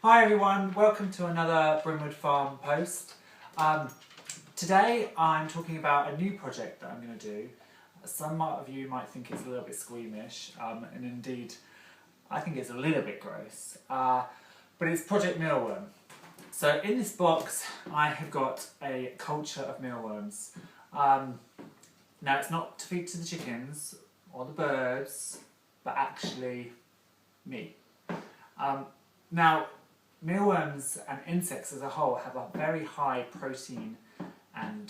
Hi everyone, welcome to another Brimwood Farm post. Today I'm talking about a new project that I'm going to do. Some of you might think it's a little bit squeamish, and indeed I think it's a little bit gross, but it's Project Mealworm. So in this box I have got a culture of mealworms. Now it's not to feed to the chickens or the birds, but actually me. Now, mealworms and insects as a whole have a very high protein and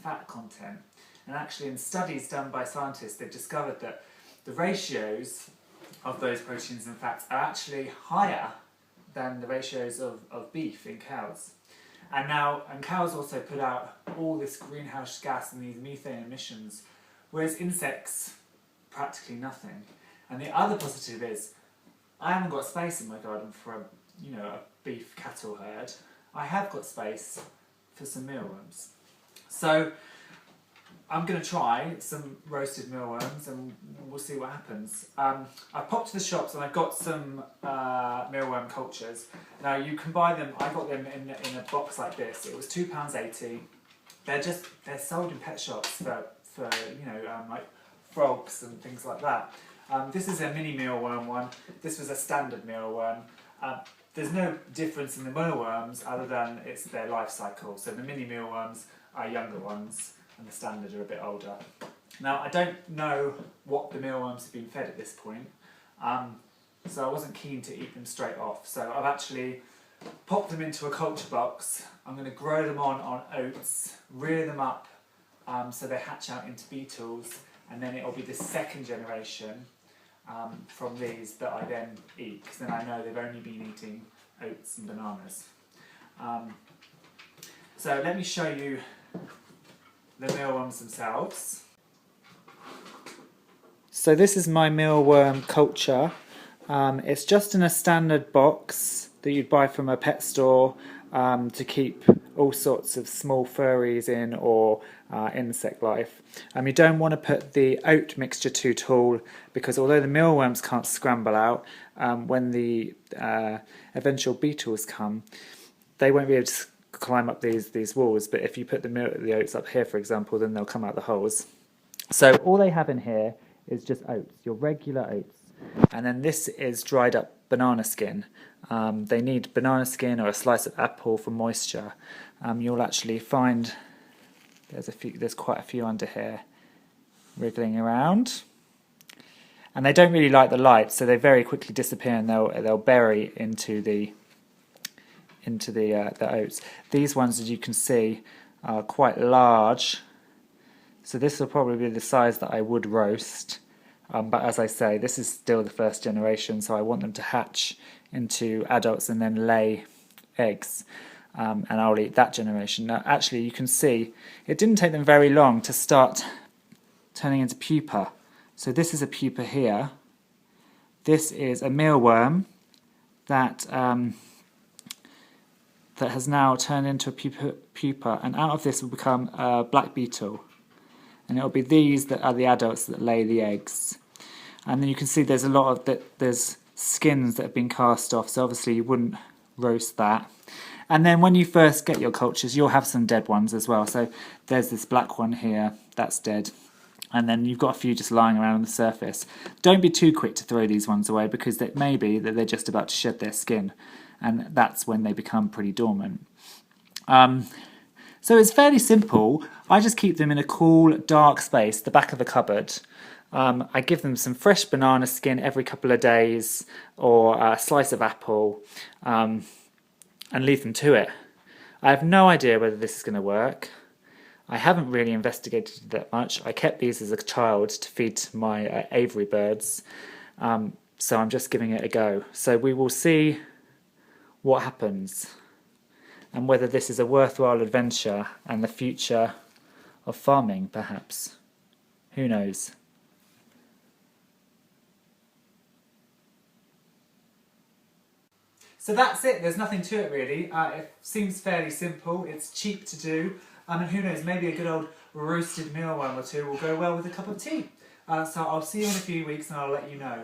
fat content, and actually in studies done by scientists they've discovered that the ratios of those proteins and fats are actually higher than the ratios of beef in cows. And cows also put out all this greenhouse gas and these methane emissions, whereas insects practically nothing. And the other positive is I haven't got space in my garden for a beef cattle herd. I have got space for some mealworms. So I'm going to try some roasted mealworms and we'll see what happens. I've popped to the shops and I've got some mealworm cultures. Now you can buy them, I got them in a box like this. It was £2.80. They're sold in pet shops for like frogs and things like that. This is a mini mealworm one. This was a standard mealworm. There's no difference in the mealworms other than it's their life cycle. So the mini mealworms are younger ones and the standard are a bit older. Now I don't know what the mealworms have been fed at this point, so I wasn't keen to eat them straight off. So I've actually popped them into a culture box. I'm going to grow them on oats, rear them up so they hatch out into beetles, and then it'll be the second generation from these that I then eat, because then I know they've only been eating oats and bananas. So let me show you the mealworms themselves. So this is my mealworm culture. It's just in a standard box that you'd buy from a pet store to keep all sorts of small furries in or insect life. You don't want to put the oat mixture too tall, because although the mealworms can't scramble out, when the eventual beetles come, they won't be able to climb up these walls. But if you put the oats up here, for example, then they'll come out the holes. So all they have in here is just oats, your regular oats. And then this is dried up banana skin. They need banana skin or a slice of apple for moisture. You'll actually find there's quite a few under here wriggling around, and they don't really like the light, so they very quickly disappear and they'll bury into the oats. These ones, as you can see, are quite large, so this will probably be the size that I would roast. But as I say, this is still the first generation, so I want them to hatch into adults and then lay eggs, and I'll eat that generation. Now actually you can see it didn't take them very long to start turning into pupa. So this is a pupa here. This is a mealworm that has now turned into a pupa, and out of this will become a black beetle. And it'll be these that are the adults that lay the eggs. And then you can see there's a lot of there's skins that have been cast off, so obviously you wouldn't roast that. And then when you first get your cultures, you'll have some dead ones as well. So there's this black one here, that's dead. And then you've got a few just lying around on the surface. Don't be too quick to throw these ones away, because it may be that they're just about to shed their skin, and that's when they become pretty dormant. So it's fairly simple. I just keep them in a cool, dark space, the back of the cupboard. I give them some fresh banana skin every couple of days, or a slice of apple, and leave them to it. I have no idea whether this is going to work. I haven't really investigated it that much. I kept these as a child to feed my aviary birds, so I'm just giving it a go. So we will see what happens, and whether this is a worthwhile adventure and the future of farming, perhaps. Who knows? So that's it, there's nothing to it really. It seems fairly simple, it's cheap to do, and who knows, maybe a good old roasted mealworm or two will go well with a cup of tea. So I'll see you in a few weeks and I'll let you know.